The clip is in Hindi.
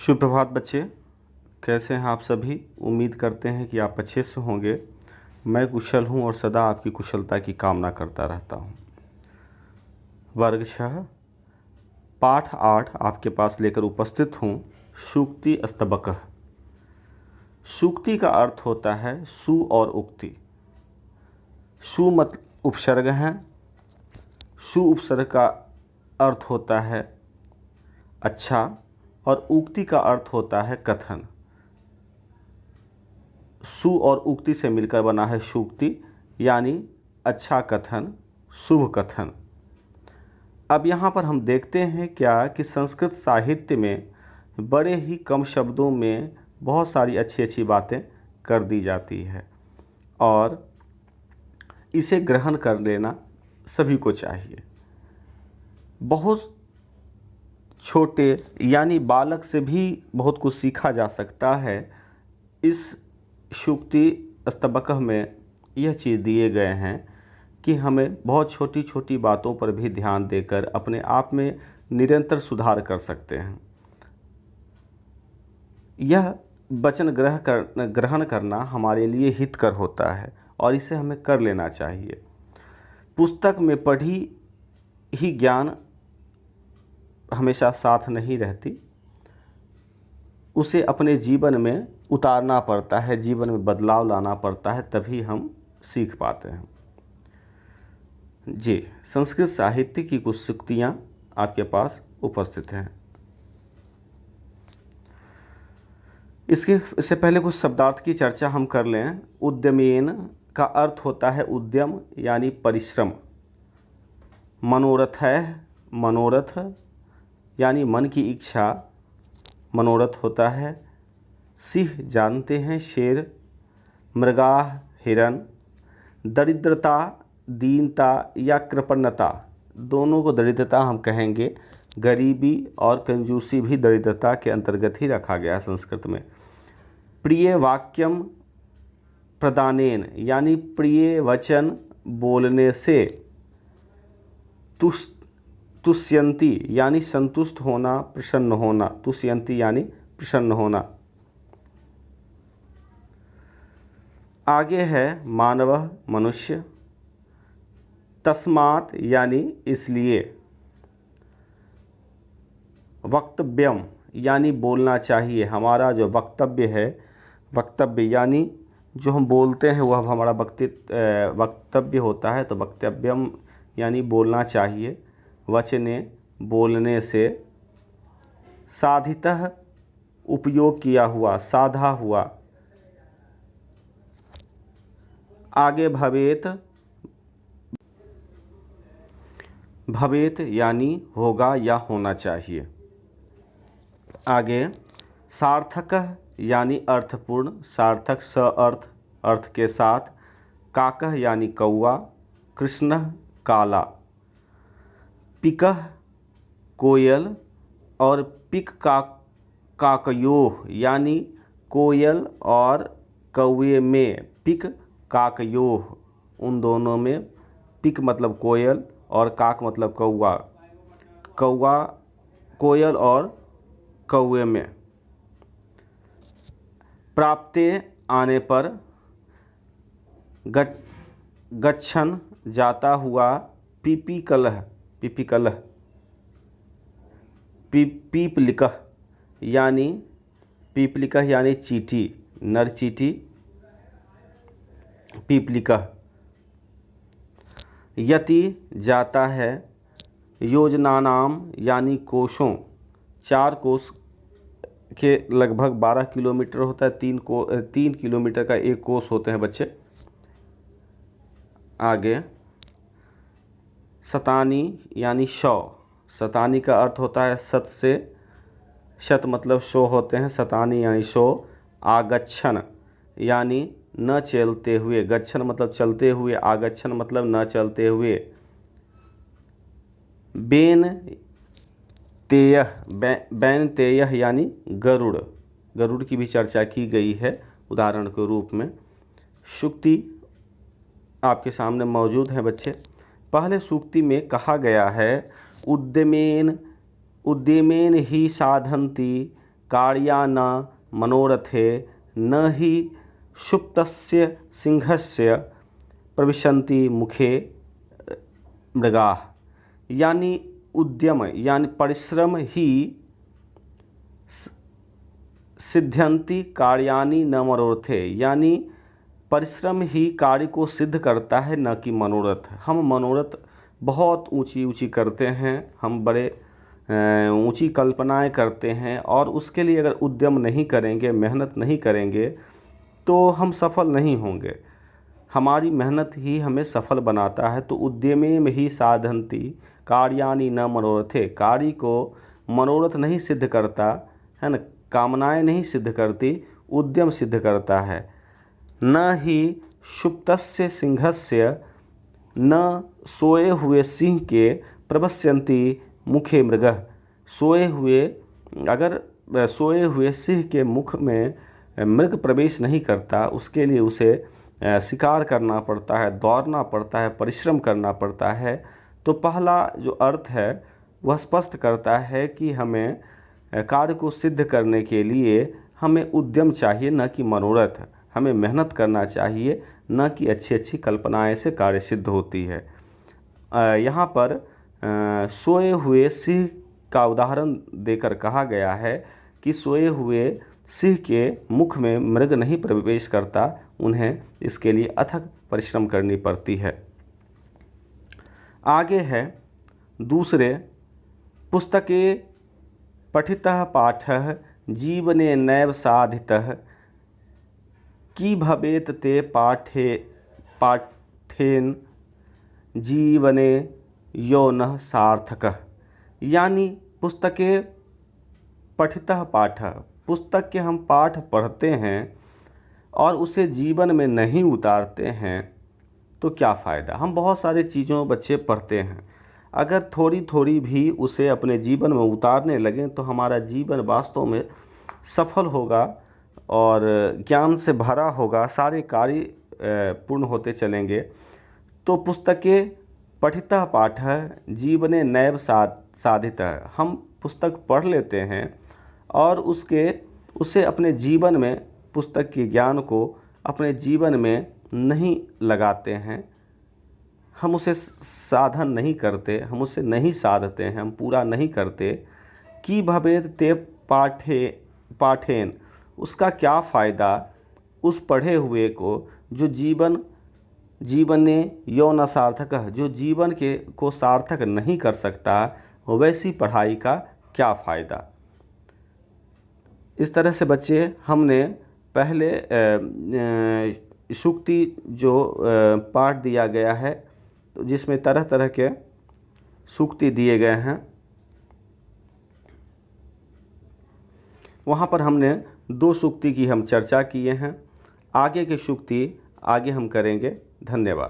सुप्रभात बच्चे, कैसे हैं आप सभी। उम्मीद करते हैं कि आप अच्छे से होंगे। मैं कुशल हूं और सदा आपकी कुशलता की कामना करता रहता हूं। वर्ग 6 पाठ 8 आपके पास लेकर उपस्थित हूं। सूक्ति स्तबकः। सूक्ति का अर्थ होता है सु और उक्ति। सु मत उपसर्ग हैं। सु उपसर्ग का अर्थ होता है अच्छा और उक्ति का अर्थ होता है कथन। सु और उक्ति से मिलकर बना है सूक्ति, यानी अच्छा कथन, शुभ कथन। अब यहाँ पर हम देखते हैं क्या कि संस्कृत साहित्य में बड़े ही कम शब्दों में बहुत सारी अच्छी अच्छी बातें कर दी जाती है और इसे ग्रहण कर लेना सभी को चाहिए। बहुत छोटे यानी बालक से भी बहुत कुछ सीखा जा सकता है। इस सूक्ति स्तबकः में यह चीज़ दिए गए हैं कि हमें बहुत छोटी छोटी बातों पर भी ध्यान देकर अपने आप में निरंतर सुधार कर सकते हैं। यह वचन ग्रहण करना हमारे लिए हितकर होता है और इसे हमें कर लेना चाहिए। पुस्तक में पढ़ी ही ज्ञान हमेशा साथ नहीं रहती, उसे अपने जीवन में उतारना पड़ता है, जीवन में बदलाव लाना पड़ता है, तभी हम सीख पाते हैं। जी, संस्कृत साहित्य की कुछ सूक्तियाँ आपके पास उपस्थित हैं। इससे पहले कुछ शब्दार्थ की चर्चा हम कर लें। उद्यमेन का अर्थ होता है उद्यम यानी परिश्रम। मनोरथ है, मनोरथ यानी मन की इच्छा मनोरथ होता है। सिंह जानते हैं शेर, मृगाह हिरन। दरिद्रता, दीनता या कृपणता, दोनों को दरिद्रता हम कहेंगे। गरीबी और कंजूसी भी दरिद्रता के अंतर्गत ही रखा गया है संस्कृत में। प्रिय वाक्यम प्रदानेन यानी प्रिय वचन बोलने से। तुष्यंती यानी संतुष्ट होना, प्रसन्न होना। तुष्यंती यानी प्रसन्न होना। आगे है मानव मनुष्य। तस्मात् यानी इसलिए। वक्तव्यम यानी बोलना चाहिए। हमारा जो वक्तव्य है, वक्तव्य यानी जो हम बोलते हैं वह हमारा वक्तव्य होता है। तो वक्तव्यम यानी बोलना चाहिए। वचने बोलने से। साधितः उपयोग किया हुआ, साधा हुआ। आगे भवेत, भवेत यानी होगा या होना चाहिए। आगे सार्थक यानी अर्थपूर्ण, सार्थक स अर्थ के साथ। काकः यानी कौआ। कृष्ण काला। पिकः कोयल और पिक काकयोः यानी कोयल और कौए में। पिक काकयोः उन दोनों में। पिक मतलब कोयल और काक मतलब कौआ। कौआ, कोयल और कौए में। प्राप्ते आने पर। गच्छन जाता हुआ। पिपीकलः, पिपीकलः। पीपलिकः यानी पीपलिकः यानी चींटी, नर चींटी। पीपलिकः। यति जाता है। योजनानाम यानी कोशों। 4 कोस के लगभग 12 किलोमीटर होता है। 3 किलोमीटर का एक कोस होते हैं बच्चे। आगे शतानी यानी 100। शतानी का अर्थ होता है शत से। शत मतलब 100 होते हैं। शतानी यानी 100। आगच्छन यानी न चलते हुए। गच्छन मतलब चलते हुए। आगच्छन मतलब न चलते हुए। बेन तेयः, बैन तेयः यानी गरुड़। गरुड़ की भी चर्चा की गई है उदाहरण के रूप में। सूक्ति आपके सामने मौजूद है बच्चे। पहले सूक्ति में कहा गया है उद्यमेन, उद्यमेन ही साधन्ति कार्या न मनोरथे न हि सुप्तस्य सिंहस्य प्रविशन्ति मुखे मृगाः। यानी उद्यम यानी परिश्रम ही सिद्ध्यन्ति कार्याणि न मनोरथे, यानी परिश्रम ही कार्य को सिद्ध करता है, न कि मनोरथ। हम मनोरथ बहुत ऊंची ऊंची करते हैं, हम बड़े ऊंची कल्पनाएं करते हैं, और उसके लिए अगर उद्यम नहीं करेंगे, मेहनत नहीं करेंगे, तो हम सफल नहीं होंगे। हमारी मेहनत ही हमें सफल बनाता है। तो उद्यमे में ही साधन्ति कार्याणि न मनोरथे, कार्य को मनोरथ नहीं सिद्ध करता है न, कामनाएं नहीं सिद्ध करती, उद्यम सिद्ध करता है। न ही सुप्तस्य सिंहस्य, न सोए हुए सिंह के प्रवस्यन्ति मुखे मृगः, अगर सोए हुए सिंह के मुख में मृग प्रवेश नहीं करता, उसके लिए उसे शिकार करना पड़ता है, दौड़ना पड़ता है, परिश्रम करना पड़ता है। तो पहला जो अर्थ है वह स्पष्ट करता है कि हमें कार्य को सिद्ध करने के लिए हमें उद्यम चाहिए, न कि मनोरथ। हमें मेहनत करना चाहिए, न कि अच्छी अच्छी कल्पनाएं से कार्य सिद्ध होती है। यहाँ पर सोए हुए सिंह का उदाहरण देकर कहा गया है कि सोए हुए सिंह के मुख में मृग नहीं प्रवेश करता, उन्हें इसके लिए अथक परिश्रम करनी पड़ती है। आगे है दूसरे, पुस्तके पठितः पाठः जीवने नैव साधितः, कि भवेत ते पाठेन जीवने यो न सार्थकः। यानी पुस्तके पठितः पाठः, पुस्तक के हम पाठ पढ़ते हैं और उसे जीवन में नहीं उतारते हैं तो क्या फ़ायदा। हम बहुत सारी चीज़ों बच्चे पढ़ते हैं, अगर थोड़ी थोड़ी भी उसे अपने जीवन में उतारने लगें तो हमारा जीवन वास्तव में सफल होगा और ज्ञान से भरा होगा, सारे कार्य पूर्ण होते चलेंगे। तो पुस्तके पठितः पाठः जीवने नैव साधितः, हम पुस्तक पढ़ लेते हैं और उसे अपने जीवन में, पुस्तक के ज्ञान को अपने जीवन में नहीं लगाते हैं, हम उसे साधन नहीं करते, हम उसे नहीं साधते हैं, हम पूरा नहीं करते। कि भवेत ते पाठेन, उसका क्या फ़ायदा उस पढ़े हुए को जो जीवने यो न सार्थक, जो जीवन को सार्थक नहीं कर सकता, वैसी पढ़ाई का क्या फ़ायदा। इस तरह से बच्चे हमने पहले सूक्ति जो पाठ दिया गया है, तो जिसमें तरह तरह के सूक्ति दिए गए हैं, वहाँ पर हमने 2 सूक्ति की हम चर्चा किए हैं। आगे के सूक्ति आगे हम करेंगे। धन्यवाद।